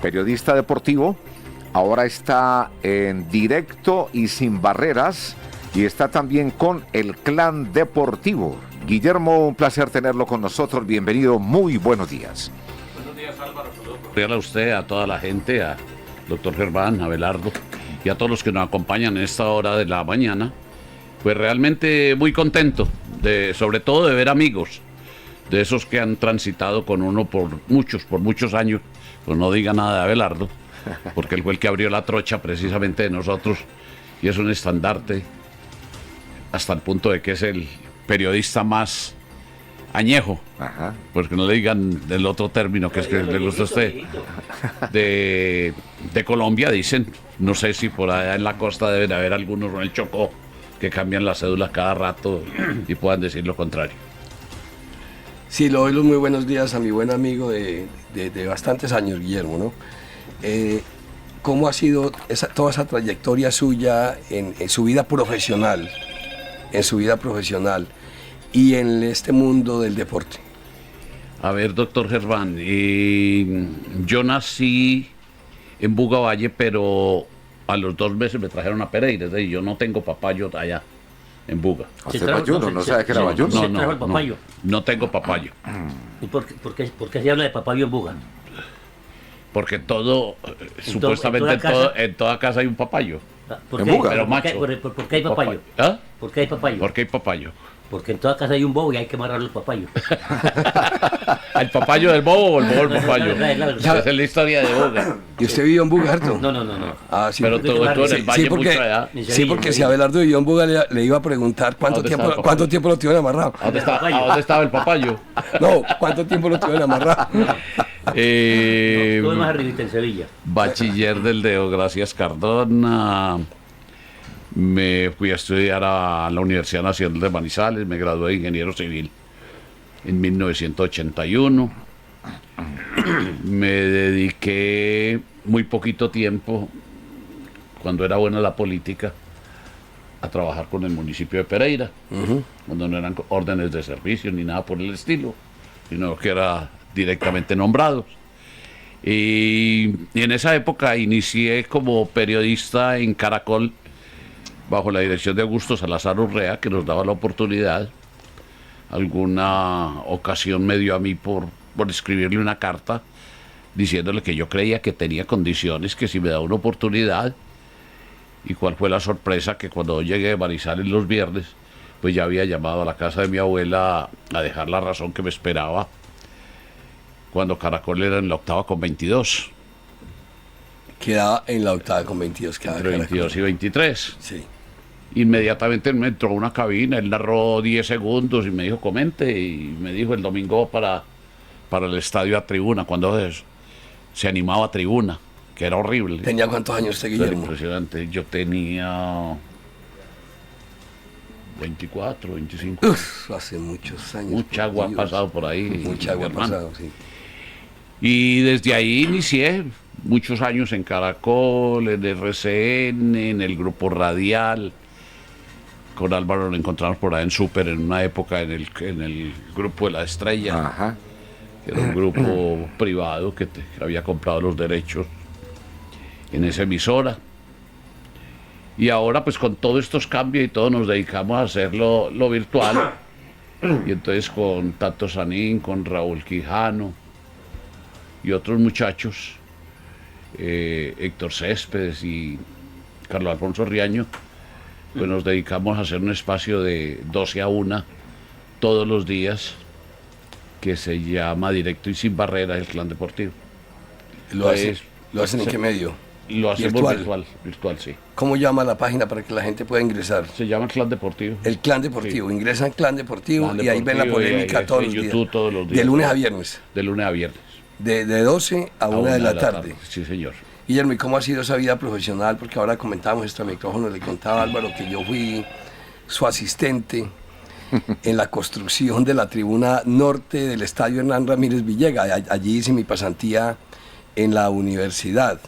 periodista deportivo, ahora está en Directo y Sin Barreras y está también con el Clan Deportivo. Guillermo, un placer tenerlo con nosotros, bienvenido, muy buenos días. Buenos días, Álvaro, saludos a usted, a toda la gente, a doctor Germán, a Abelardo y a todos los que nos acompañan en esta hora de la mañana. Pues realmente muy contento, sobre todo de ver amigos, de esos que han transitado con uno por muchos años. Pues no diga nada de Abelardo, porque él fue el que abrió la trocha precisamente de nosotros y es un estandarte hasta el punto de que es el periodista más añejo. Ajá. Porque no le digan del otro término que es que le gusta a usted, de Colombia, dicen. No sé si por allá en la costa deben haber algunos en el Chocó que cambian las cédulas cada rato y puedan decir lo contrario. Sí, le doy los muy buenos días a mi buen amigo de bastantes años, Guillermo, ¿no? ¿Cómo ha sido toda esa trayectoria suya en su vida profesional? Y en este mundo del deporte. A ver, doctor Germán, yo nací en Buga Valle, pero a los 2 meses me trajeron a Pereira, y yo no tengo papayo allá en Buga. ¿Usted es bayuno? ¿No sabe que era bayuno? No tengo papayo. ¿Y por qué se habla de papayo en Buga? Porque supuestamente en toda casa hay un papayo. ¿Por qué? Buga. Pero macho. ¿Por qué hay papayo? ¿Ah? ¿Por qué hay papayo? ¿Por qué hay papayo? Porque en toda casa hay un bobo y hay que amarrar los papayos. ¿El papayo del bobo o el bobo del papayo? Esa es la historia de Buga. ¿Y usted vivió en Buga, harto? No. Ah, sí. Pero tú en el valle mucho allá. Sí, porque si Abelardo vivió en Buga le iba a preguntar cuánto tiempo lo tuvieron amarrado. ¿A dónde estaba el papayo? No, ¿cuánto tiempo lo tuvieron amarrado? Estuve más arribita en Sevilla. Bachiller del Deo, gracias Cardona. Me fui a estudiar a la Universidad Nacional de Manizales, me gradué de ingeniero civil en 1981. Me dediqué muy poquito tiempo, cuando era buena la política, a trabajar con el municipio de Pereira, cuando no eran órdenes de servicio ni nada por el estilo, sino que era directamente nombrados. Y en esa época inicié como periodista en Caracol, bajo la dirección de Augusto Salazar Urrea, que nos daba la oportunidad. Alguna ocasión me dio a mí por escribirle una carta diciéndole que yo creía que tenía condiciones, que si me daba una oportunidad. Y cuál fue la sorpresa, que cuando llegué de Manizales los viernes, pues ya había llamado a la casa de mi abuela a dejar la razón que me esperaba, cuando Caracol era en la octava con 22. Quedaba en la octava con 22. Entre 22 y 23. Sí. Inmediatamente me entró a una cabina, él narró 10 segundos y me dijo, comente, y me dijo el domingo para el estadio a tribuna, cuando se animaba a tribuna, que era horrible. ¿Tenía cuántos años usted, Guillermo? Era impresionante, yo tenía 24, 25. Hace muchos años. Mucha agua ha pasado por ahí. Mucha agua ha pasado, sí. Y desde ahí inicié muchos años en Caracol, en RCN, en el grupo radial. Con Álvaro lo encontramos por ahí en Super, en una época en el grupo de La Estrella. Ajá. Que era un grupo privado que había comprado los derechos en esa emisora. Y ahora pues con todos estos cambios y todo nos dedicamos a hacerlo lo virtual. Y entonces con Tato Sanín, con Raúl Quijano y otros muchachos, Héctor Céspedes y Carlos Alfonso Riaño, pues nos dedicamos a hacer un espacio de 12 a 1 todos los días, que se llama Directo y Sin Barreras, el Clan Deportivo. ¿Lo hacen en qué medio? Lo hacemos virtual, sí. ¿Cómo llama la página para que la gente pueda ingresar? Se llama el Clan Deportivo. El Clan Deportivo. Sí. Ingresan Clan Deportivo Clan y ahí ven la polémica todos los días. Todos los días. De lunes a viernes. De lunes a viernes. De 12 a 1 de la tarde. Sí, señor. Guillermo, ¿y cómo ha sido esa vida profesional? Porque ahora comentábamos este micrófono, le contaba a Álvaro que yo fui su asistente en la construcción de la tribuna norte del estadio Hernán Ramírez Villegas. Allí hice mi pasantía en la universidad.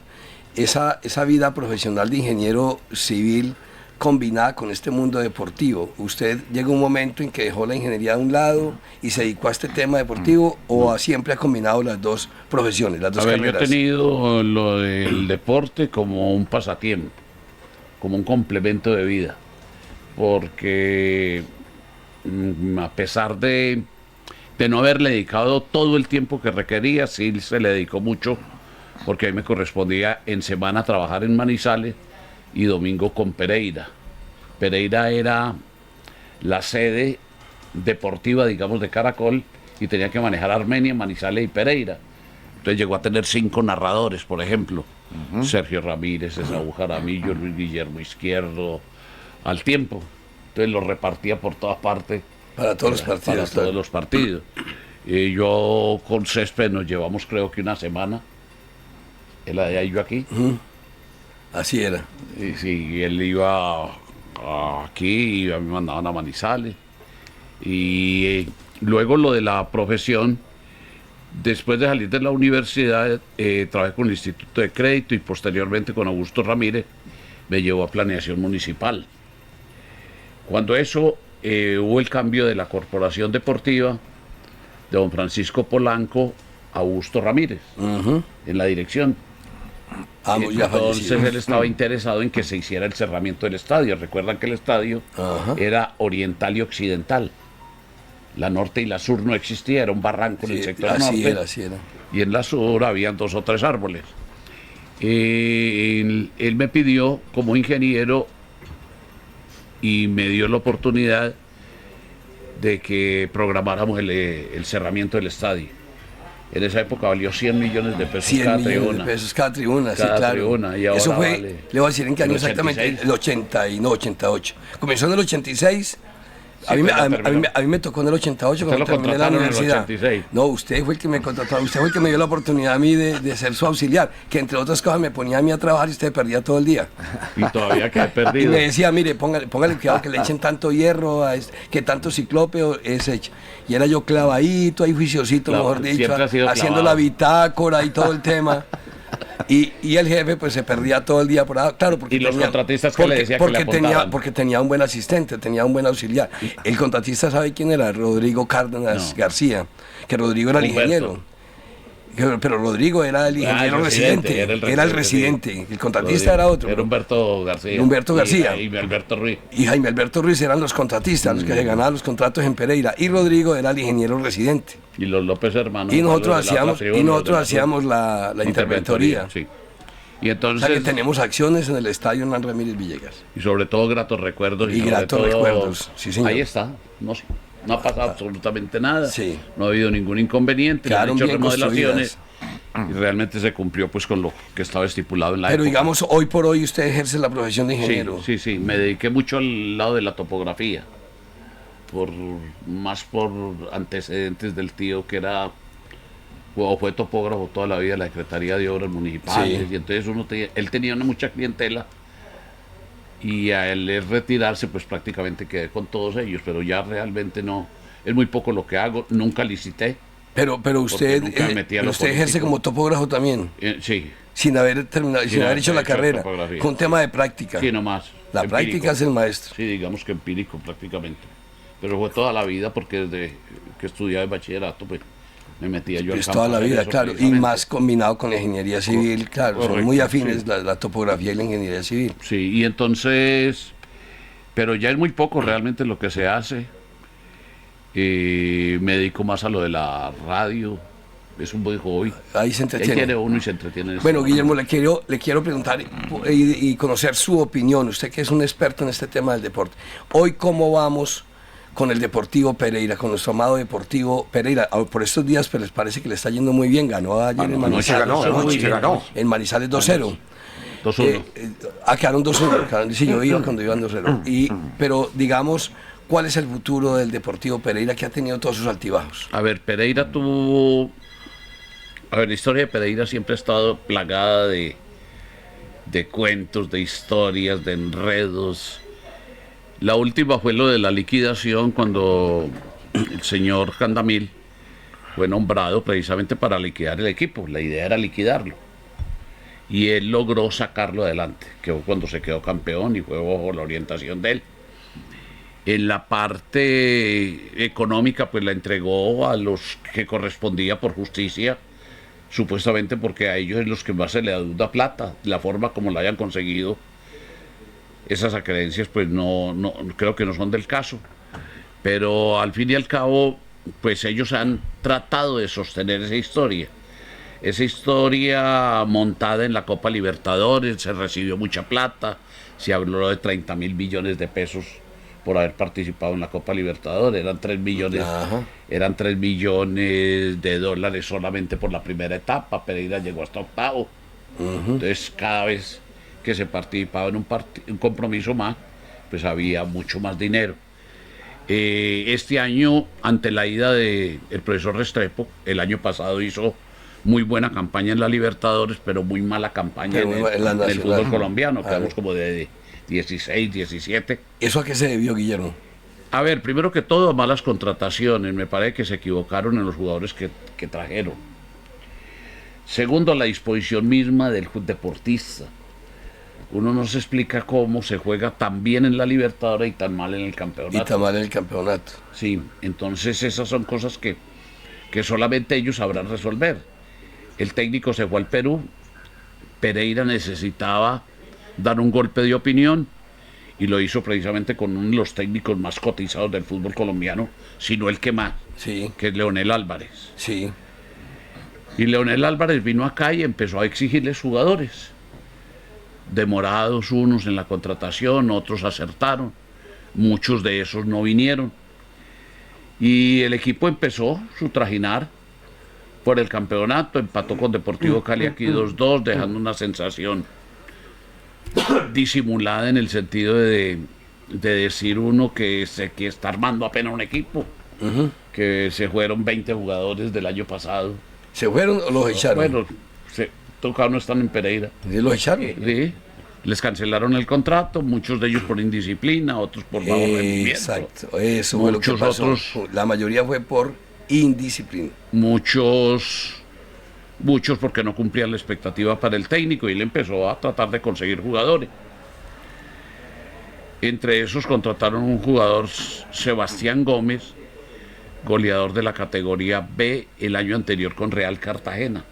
Esa vida profesional de ingeniero civil combinada con este mundo deportivo. ¿Usted llegó un momento en que dejó la ingeniería de un lado y se dedicó a este tema deportivo o siempre ha combinado las dos profesiones, las dos carreras? Yo he tenido lo del deporte como un pasatiempo, como un complemento de vida, porque a pesar de no haberle dedicado todo el tiempo que requería, sí se le dedicó mucho, porque a mí me correspondía en semana trabajar en Manizales y domingo con Pereira. Pereira era la sede deportiva, digamos, de Caracol, y tenía que manejar Armenia, Manizales y Pereira. Entonces llegó a tener 5 narradores, por ejemplo. Sergio Ramírez, Esaú Jaramillo, Luis Guillermo Izquierdo, al tiempo. Entonces lo repartía por todas partes. Para todos los partidos. Para todos los partidos. Yo con Césped nos llevamos creo que una semana. Él allá y yo aquí. Así era. Y sí, él iba aquí y a mí me mandaban a Manizales. Y luego lo de la profesión, después de salir de la universidad, trabajé con el Instituto de Crédito y posteriormente con Augusto Ramírez, me llevó a Planeación Municipal. Cuando eso hubo el cambio de la Corporación Deportiva de don Francisco Polanco a Augusto Ramírez en la dirección. Entonces él estaba interesado en que se hiciera el cerramiento del estadio. Recuerdan que el estadio era oriental y occidental. La norte y la sur no existía, era un barranco en el sector norte. Así era. Y en la sur habían 2 o 3 árboles. Él me pidió como ingeniero y me dio la oportunidad de que programáramos el cerramiento del estadio. En esa época valió 100 millones de pesos 100 cada millones tribuna. de pesos cada tribuna, Cada sí, claro. tribuna, y ahora eso fue, vale le voy a decir en qué año el exactamente, 86. el 80 y no 88. Comenzó en el 86. A mí me tocó en el 88 cuando terminé la universidad. 86. No, usted fue el que me contrató, usted fue el que me dio la oportunidad a mí de ser su auxiliar, que entre otras cosas me ponía a mí a trabajar y usted perdía todo el día. Y todavía quedé Y perdido. me decía, mire, póngale cuidado que le echen tanto hierro, que tanto ciclópeo es hecho. Y era yo clavadito, ahí juiciosito, Claro, mejor dicho, siempre ha sido haciendo clavado. la bitácora y todo el tema. Y el jefe pues se perdía todo el día por ahí, claro, porque Y los contratistas que le decía que le apuntaban. porque tenía un buen asistente, tenía un buen auxiliar. El contratista, ¿sabe quién era? Rodrigo Cárdenas García, que Rodrigo era el Humberto. ingeniero. Pero Rodrigo era el ingeniero residente, era el residente. El contratista Rodrigo. era otro. Era Humberto García. Humberto García. Y Alberto Ruiz. Y Jaime Alberto Ruiz eran los contratistas, los que se ganaban los contratos en Pereira. Y Rodrigo era el ingeniero residente. Y los López hermanos. Y nosotros los de la otra tribuna, hacíamos la interventoría. Sí. O Y entonces, sea que tenemos acciones en el estadio Hernán Ramírez Villegas. y sobre todo gratos recuerdos. Y sobre gratos todo- recuerdos, sí, señor. Ahí está. No ha pasado absolutamente nada. Sí. No ha habido ningún inconveniente. Le han Quedaron hecho bien remodelaciones. Y realmente se cumplió pues con lo que estaba estipulado en la Pero época. digamos, hoy por hoy usted ejerce la profesión de ingeniero. Sí, me dediqué mucho al lado de la topografía, más por antecedentes del tío que era, o fue topógrafo toda la vida de la Secretaría de Obras Municipales, Sí. y entonces él tenía mucha clientela, y a él retirarse pues prácticamente quedé con todos ellos, pero ya realmente no, es muy poco lo que hago, nunca licité. Pero usted, nunca me metí a lo usted ejerce político. como topógrafo también, Sí, sin haber terminado, sin haber hecho la hecho carrera, topografía. con tema de práctica. sí, nomás. La empírico. práctica es el maestro. Sí, digamos que empírico prácticamente. Pero fue toda la vida porque desde que estudiaba el bachillerato, pues me metía yo al Es campo toda a la hacer vida, eso, claro, y precisamente. más combinado con la ingeniería civil, claro, son Correcto, muy afines sí. la topografía y la ingeniería civil. Sí, y entonces, pero ya es muy poco realmente lo que se hace. Me dedico más a lo de la radio, es un buen hobby. Ahí se Ahí entretiene. tiene uno y se entretiene. en Bueno, esto. Guillermo, le quiero preguntar y conocer su opinión, usted que es un experto en este tema del deporte. Hoy, ¿cómo vamos con el Deportivo Pereira, con nuestro amado Deportivo Pereira? Por estos días, pues les parece que le está yendo muy bien, ganó ayer en Anoche Manizales. se ganó. En Manizales 2-0. 2-1. Quedaron 2-1, sí, yo iba cuando iban 2-0. Pero digamos, ¿cuál es el futuro del Deportivo Pereira que ha tenido todos sus altibajos? A ver, Pereira tuvo... A ver, la historia de Pereira siempre ha estado plagada de cuentos, de historias, de enredos. La última fue lo de la liquidación, cuando el señor Candamil fue nombrado precisamente para liquidar el equipo. La idea era liquidarlo. y él logró sacarlo adelante, que fue cuando se quedó campeón y fue bajo la orientación de él. En la parte económica, pues la entregó a los que correspondía por justicia, supuestamente porque a ellos es los que más se le adeuda plata, la forma como la hayan conseguido. Esas acreencias, pues no creo que no son del caso, pero al fin y al cabo, pues ellos han tratado de sostener esa historia montada en la Copa Libertadores. Se recibió mucha plata, se habló de 30 mil millones de pesos por haber participado en la Copa Libertadores. Eran 3 millones, eran 3 millones de dólares solamente por la primera etapa. Pereira llegó hasta octavo. Entonces, cada vez que se participaba en un compromiso más, pues había mucho más dinero. Este año, ante la ida del profesor Restrepo, el año pasado hizo muy buena campaña en la Libertadores, pero muy mala campaña en el fútbol colombiano. Quedamos como de 16, 17. ¿Eso a qué se debió, Guillermo? A ver, primero que todo, a malas contrataciones. Me parece que se equivocaron en los jugadores que trajeron. Segundo, a la disposición misma del deportista. Uno no se explica cómo se juega tan bien en la Libertadores y tan mal en el campeonato. Y tan mal en el campeonato. Sí, entonces esas son cosas que solamente ellos sabrán resolver. El técnico se fue al Perú. Pereira necesitaba dar un golpe de opinión y lo hizo precisamente con uno de los técnicos más cotizados del fútbol colombiano, sino el que más, sí, que es Leonel Álvarez. Sí. Y Leonel Álvarez vino acá y empezó a exigirles jugadores. Demorados unos en la contratación, otros acertaron, muchos de esos no vinieron. Y el equipo empezó su trajinar por el campeonato, empató con Deportivo Cali aquí 2-2, dejando una sensación disimulada en el sentido de decir uno que está armando apenas un equipo, que se fueron 20 jugadores del año pasado. ¿Se fueron o los echaron? Bueno, tocaron, no están en Pereira. ¿Y los echaron? Sí, les cancelaron el contrato, muchos de ellos por indisciplina, otros por bajo rendimiento. Exacto, eso fue lo que pasó. Otros, la mayoría fue por indisciplina. Muchos porque no cumplían la expectativa para el técnico y él empezó a tratar de conseguir jugadores. Entre esos contrataron un jugador, Sebastián Gómez, goleador de la categoría B el año anterior con Real Cartagena,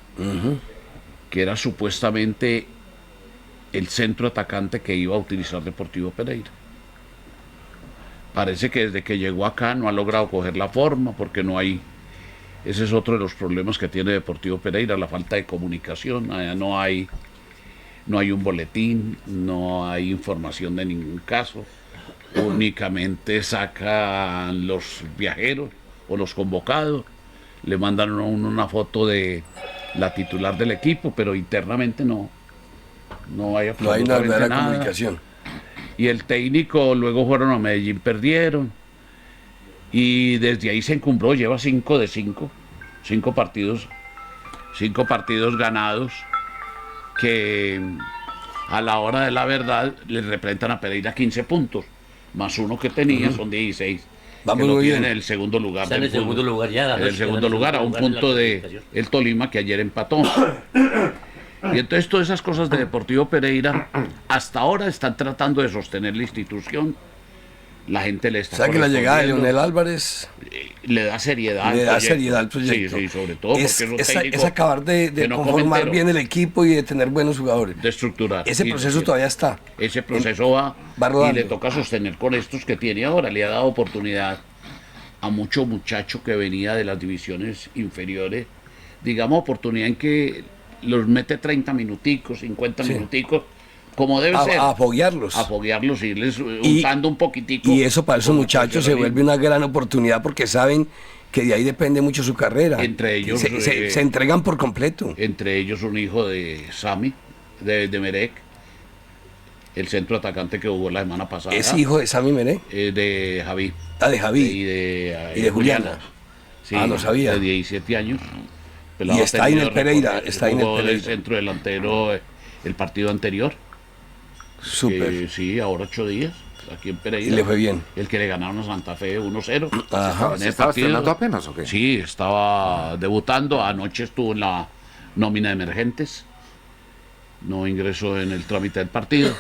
que era supuestamente el centro atacante que iba a utilizar Deportivo Pereira. Parece que desde que llegó acá no ha logrado coger la forma, porque no hay... Ese es otro de los problemas que tiene Deportivo Pereira, la falta de comunicación. Allá no hay un boletín, no hay información de ningún caso. Únicamente sacan los viajeros o los convocados, le mandan a uno una foto de la titular del equipo, pero internamente no hay absolutamente una nada. comunicación. Y el técnico, luego fueron a Medellín, perdieron. Y desde ahí se encumbró, lleva 5 de 5. 5 partidos ganados, que a la hora de la verdad le representan a Pereira 15 puntos, más uno que tenía, son 16. Vamos que lo muy tiene bien. en el segundo lugar. Está en el segundo lugar ya. En el segundo lugar, a un punto de el Tolima, que ayer empató. Y entonces todas esas cosas de Deportivo Pereira hasta ahora están tratando de sostener la institución. La gente le está... O sea que la llegada de Leonel Álvarez le da seriedad. Le da seriedad al proyecto. Sí, sobre todo porque es acabar de no conformar bien el equipo y de tener buenos jugadores. De estructurar. Ese proceso todavía está. Ese proceso va rodando. Y le toca sostener con estos que tiene ahora. Le ha dado oportunidad a mucho muchacho que venía de las divisiones inferiores. Digamos, oportunidad en que los mete 30 minuticos, 50 minuticos, como debe ser. A foguearlos. A foguearlos, irles usando un poquitico. Y eso para esos muchachos se vuelve una gran oportunidad porque saben que de ahí depende mucho su carrera. Entre ellos... Se entregan por completo. Entre ellos un hijo de Sami, de Merek, el centro atacante que jugó la semana pasada. ¿Es hijo de Sami Merek? De Javi. De Javi. Y de Juliana. Sí, no sabía. De 17 años. Y está ahí en el Pereira. Está ahí en el Jugó Pereira. el centro delantero el partido anterior. Súper. Sí, ahora 8 días, aquí en Pereira. Y le fue bien. El que le ganaron a Santa Fe 1-0. Ajá. ¿Se estaba estrenando apenas o qué? Sí, estaba debutando. Anoche estuvo en la nómina de emergentes. no ingresó en el trámite del partido.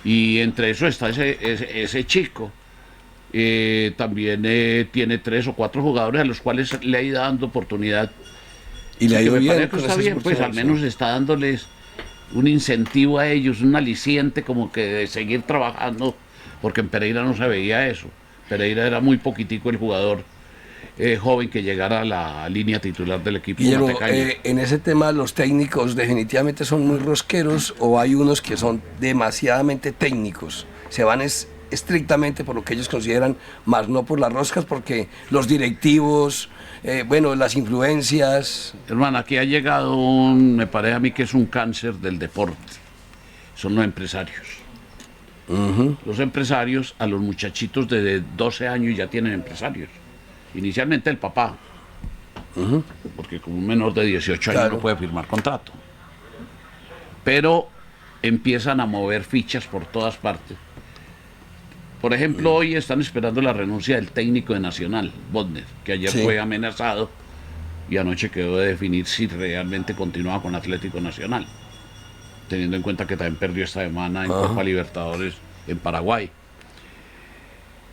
Y entre eso está ese chico. También tiene 3 o 4 jugadores a los cuales le ha ido dando oportunidad. Y le ha ido me bien. parece que con está esas bien, pues al oportunidades, menos está dándoles un incentivo a ellos, un aliciente como que de seguir trabajando, porque en Pereira no se veía eso. Pereira era muy poquitico el jugador joven que llegara a la línea titular del equipo. Guillermo, Matecaña. en ese tema los técnicos definitivamente son muy rosqueros o hay unos que son demasiadamente técnicos, se van estrictamente por lo que ellos consideran, más no por las roscas, porque los directivos, bueno, las influencias. Hermano, aquí ha llegado me parece a mí que es un cáncer del deporte, son los empresarios. Los empresarios, a los muchachitos de 12 años ya tienen empresarios. Inicialmente el papá, porque como un menor de 18 años Claro. no puede firmar contrato. Pero empiezan a mover fichas por todas partes. Por ejemplo, hoy están esperando la renuncia del técnico de Nacional, Bodner, que ayer Sí. fue amenazado y anoche quedó de definir si realmente continuaba con Atlético Nacional, teniendo en cuenta que también perdió esta semana en Copa Libertadores en Paraguay.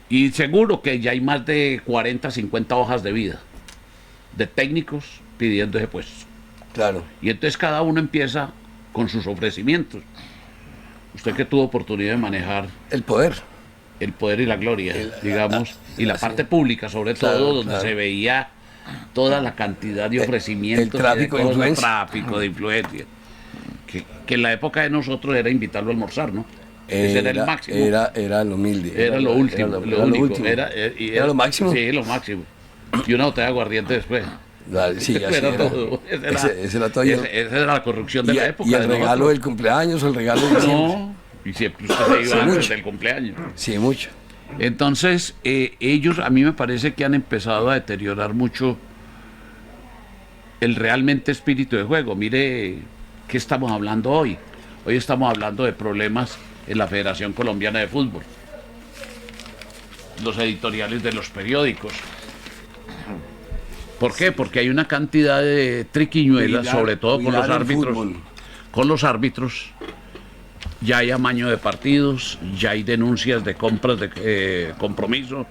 Y seguro que ya hay más de 40, 50 hojas de vida de técnicos pidiendo ese puesto. Claro. Y entonces cada uno empieza con sus ofrecimientos. Usted que tuvo oportunidad de manejar El poder. el poder y la gloria, digamos, y la sí. parte pública sobre Claro, todo, donde claro. se veía toda la cantidad de ofrecimientos, el tráfico y de influencia. tráfico de influencia, que en la época de nosotros era invitarlo a almorzar, ¿no? Ese era el máximo. Era lo humilde. Era lo último, Era lo único. último. ¿Era lo máximo? Sí, lo máximo. Y una botella de aguardiente después. Dale, sí, Eso así era era. todo. Ese era todo. Esa era la corrupción de la época. Y el de regalo nosotros. del cumpleaños o el regalo de diciembre. No, y siempre usted se iba Sí, antes mucho. del cumpleaños. Sí, mucho. Entonces, ellos a mí me parece que han empezado a deteriorar mucho el realmente espíritu de juego. Mire, ¿qué estamos hablando hoy? Hoy estamos hablando de problemas en la Federación Colombiana de Fútbol. Los editoriales de los periódicos. ¿Por qué? Porque hay una cantidad de triquiñuelas, sobre todo con los Cuidar el árbitros. fútbol. Con los árbitros. Ya hay amaño de partidos, ya hay denuncias de compras de compromiso.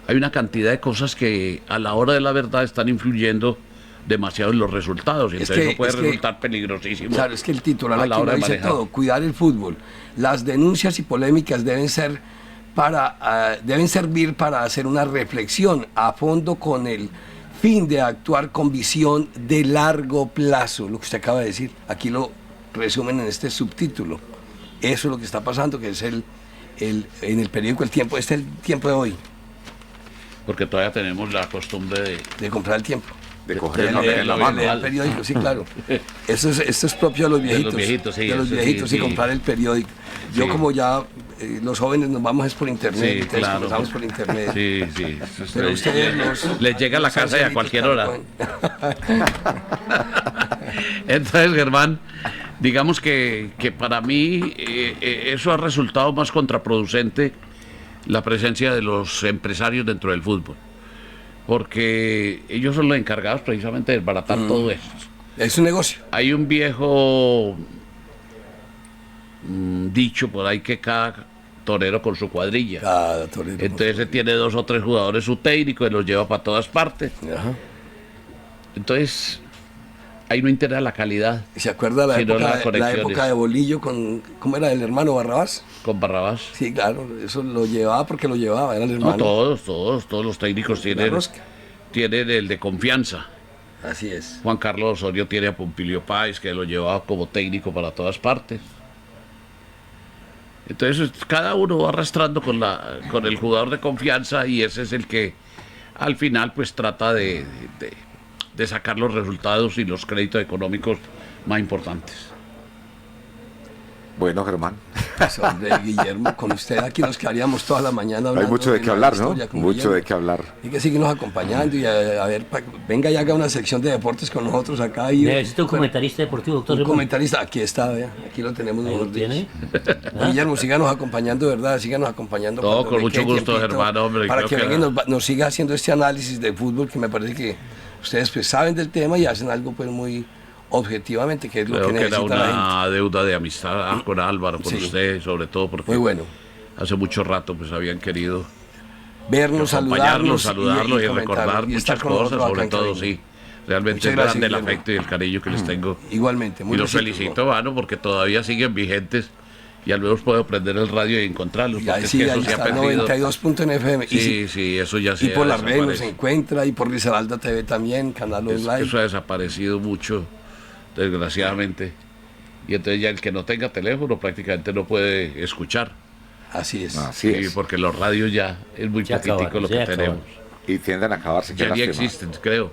Hay una cantidad de cosas que a la hora de la verdad están influyendo demasiado en los resultados. Y Es entonces que- eso puede es que- resultar peligrosísimo. Claro, es que el titular a la aquí hora lo de dice manejar. todo, cuidar el fútbol. Las denuncias y polémicas deben ser deben servir para hacer una reflexión a fondo con el fin de actuar con visión de largo plazo, lo que usted acaba de decir. Aquí lo resumen en este subtítulo. Eso es lo que está pasando, que es en el periódico El Tiempo, este es el Tiempo de hoy, Porque todavía tenemos la costumbre de comprar el tiempo. De coger el no, papel de en la lo mano. ilegal. El periódico, sí, claro. Esto es propio de los viejitos. sí, de los eso viejitos sí, y sí. comprar el periódico. Yo Sí. como ya los jóvenes nos vamos es por internet, Sí, entonces claro. comenzamos por internet. Sí, sí. Pero ustedes les llega a la los casa y a ancianitos, cualquier claro, hora. pueden. Entonces, Germán, digamos que para mí eso ha resultado más contraproducente, la presencia de los empresarios dentro del fútbol. Porque ellos son los encargados precisamente de desbaratar todo esto. Es un negocio. Hay un viejo dicho por ahí que cada torero con su cuadrilla. Cada torero. Entonces él tiene 2 o 3 jugadores su técnico y los lleva para todas partes. Ajá. Entonces ahí no interesa la calidad ¿Se acuerda la Sino época, las la conexiones. época de Bolillo con, ¿cómo era el hermano Barrabás? con Barrabás. Sí, claro, eso lo llevaba porque lo llevaba, era el hermano. No, todos los técnicos La tienen rosca. el de confianza. Así es. Juan Carlos Osorio tiene a Pompilio Páez, que lo llevaba como técnico para todas partes. Entonces cada uno va arrastrando con el jugador de confianza y ese es el que al final pues trata de sacar los resultados y los créditos económicos más importantes. Bueno, Germán, Pues, hombre, Guillermo, con usted aquí nos quedaríamos toda la mañana hablando. hay mucho de qué la hablar, ¿no? historia con Mucho Guillermo. de qué hablar. Hay que seguirnos acompañando y a ver, venga y haga una sección de deportes con nosotros acá. Y, Necesito un comentarista deportivo, doctor. un Rimón. comentarista, aquí está, vea, aquí lo tenemos. Ahí lo mejor dicho. tiene. Guillermo, síganos acompañando, de verdad, síganos acompañando. No, cuando con le mucho quede gusto, tiempito, hermano, hombre, para creo que que venga y nos siga haciendo este análisis de fútbol, que me parece que ustedes pues saben del tema y hacen algo pues muy objetivamente, que es lo Creo que que era necesita la gente. una deuda de amistad con Álvaro, con Sí. usted, sobre todo porque Muy bueno. hace mucho rato pues habían querido Vernos, acompañarlos, saludarnos y comentar, recordar y estar muchas con nosotros cosas, acá sobre en todo, cabina. sí. Realmente Muchas es gracias, grande el Guillermo. afecto y el cariño que les tengo. Igualmente, muy Y los recíproco. felicito, mano, porque todavía siguen vigentes y al menos puedo prender el radio y encontrarlos, Y porque ahí es sí, que ahí eso se ha está, perdido. 92.fm. Sí, sí, eso ya se Y por ha las redes nos desaparecido. encuentra, y por Risaralda TV también, canal online. Eso ha desaparecido mucho, desgraciadamente. Y entonces ya el que no tenga teléfono prácticamente no puede escuchar. Así es. Así Sí, es. porque los radios ya es muy Se poquitico acabaron, lo se que acabaron. tenemos. Y tienden a acabarse. qué Ya ni lástima. existen, creo.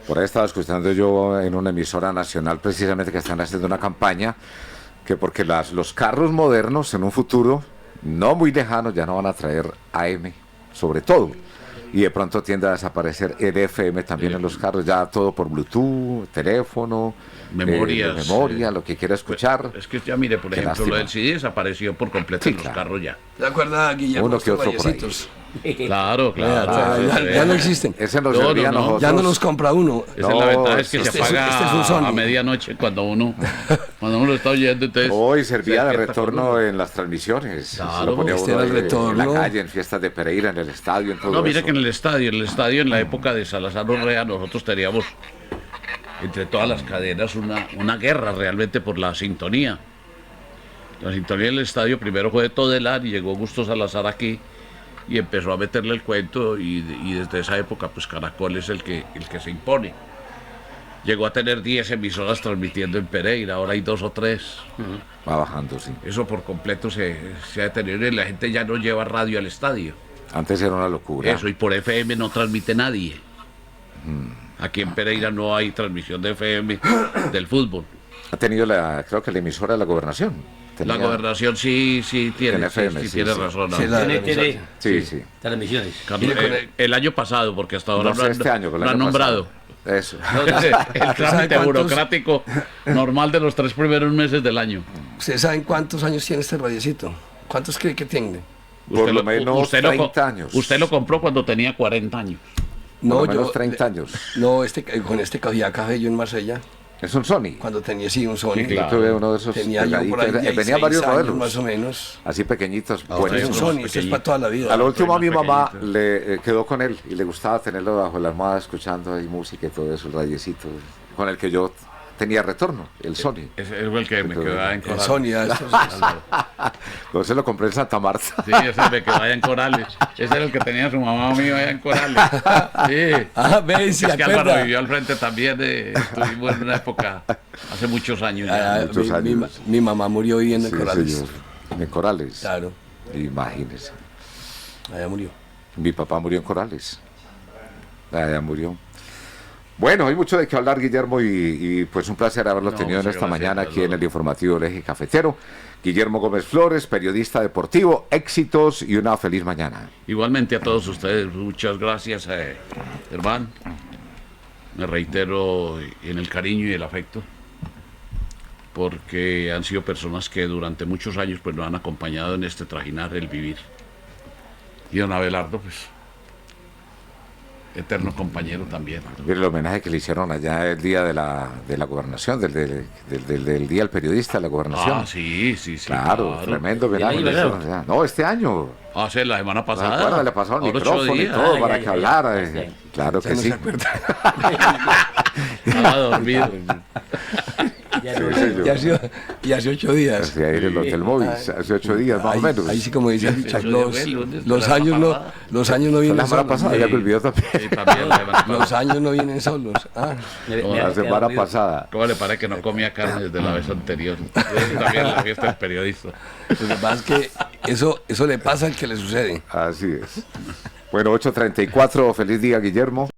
Por ahí estaba escuchando yo en una emisora nacional precisamente que están haciendo una campaña que porque los carros modernos en un futuro no muy lejano ya no van a traer AM, sobre todo. Y de pronto tiende a desaparecer el FM también en los carros, ya todo por Bluetooth, teléfono, Memorias, memoria, lo que quiera escuchar. Es que ya mire, por Qué ejemplo, lo del lástima. CD desapareció por completo Sí, en los claro. carros ya. ¿Te acuerdas, Guillermo? Uno que estos otro por ahí. vallecitos? Claro, claro. Ya no existen. Ese nos No, servía a no, no. nosotros. Ya no los compra uno. Esa es la ventaja, es que este se es un- apaga este es un Sony. a medianoche cuando uno lo está oyendo. Entonces, Hoy servía se de despierta con retorno uno. en las transmisiones. Se Claro, lo ponía este uno era el en la retorno. calle, en fiestas de Pereira, en el estadio, en todo No, mire eso. que en el estadio, en la época de Salazar Urrea, nosotros teníamos entre todas las cadenas una guerra realmente por la sintonía. La sintonía del estadio primero fue de Todelar y llegó Augusto Salazar aquí y empezó a meterle el cuento y desde esa época pues Caracol es el que se impone. Llegó a tener 10 emisoras transmitiendo en Pereira, ahora hay 2 o 3. Va bajando, sí. Eso por completo se ha detenido y la gente ya no lleva radio al estadio. Antes era una locura. Eso, y por FM no transmite nadie. Aquí en Pereira no hay transmisión de FM del fútbol. Ha tenido creo que la emisora de la gobernación. La Tenía- gobernación sí tiene, Tiene FM, sí sí, tiene sí. razón. Sí, la- Tiene Sí, sí. transmisiones. Carlos, el año pasado, porque hasta ahora No sé este año, lo han nombrado. Eso. El trámite cuántos? burocrático normal de los 3 primeros meses del año. ¿Ustedes saben cuántos años tiene este radiecito? ¿Cuántos cree que tiene? Por lo menos 30 años. Usted lo compró cuando tenía 40 años. Por lo menos 30 años. No, con este cogía café yo en Marsella, Es un Sony. cuando tenía un Sony. Sí, claro. Yo tuve uno de esos Tenía yo por ahí delgaditos. 16 Venía varios años modelos. más o menos. Así pequeñitos. Es un buenísimos. Sony, esto es para toda la vida. A lo último a mi Más mamá pequeñitos. le quedó con él y le gustaba tenerlo bajo la almohada escuchando ahí música y todo eso, el radiecito con el que yo tenía retorno, el Sony. Ese fue el que me quedó allá en El Corales. Sony, Entonces se lo compré en Santa Marta. Sí, ese me quedó allá en Corales. Ese era el que tenía su mamá mío allá en Corales. Sí. ven, si Es que Álvaro acuerda. vivió al frente también. Estuvimos en una época, hace muchos años ya. muchos años. Mi mamá murió viviendo en Sí, Corales. señor. En Corales. Claro, Imagínese. allá murió. Mi papá murió en Corales. Allá murió. Bueno, hay mucho de qué hablar, Guillermo, y pues un placer haberlo No, tenido en muchas esta gracias, mañana aquí en Álvaro. el informativo del Eje Cafetero. Guillermo Gómez Flores, periodista deportivo, éxitos y una feliz mañana. Igualmente a todos ustedes, muchas gracias, hermano. Me reitero en el cariño y el afecto, porque han sido personas que durante muchos años pues nos han acompañado en este trajinar, el vivir. Y don Abelardo, pues, eterno compañero también. Mire el homenaje que le hicieron allá el día de la gobernación, del día del periodista de la gobernación. Ah, sí. Claro, tremendo homenaje. año le pasado? hicieron allá. No, este año. Ah, sí, la semana pasada. Recuerda, le pasaron el Ahora 8 micrófono y días. todo Ah, para ya, que ya, hablara. ya. Claro Ya que no sí. se acuerda. Estaba dormido. Ya Sí, no- señor. Y hace 8 días. Hacia ahí en el Hotel Móviles, hace 8 días más Ahí, o menos. ahí sí, como dice el dicho, Eso de los, abuelo, ¿dónde está los la años no, papada? los años no Fue vienen la semana solos. pasada, ya me olvidó también. Sí, también la semana pasada. Los años no vienen solos. Ah, La semana pasada. ¿Cómo le parece que no comía carne desde la vez anterior? También la fiesta del periodista. lo que pasa es que eso le pasa al que le sucede. Así es. Bueno, 8:34, feliz día, Guillermo.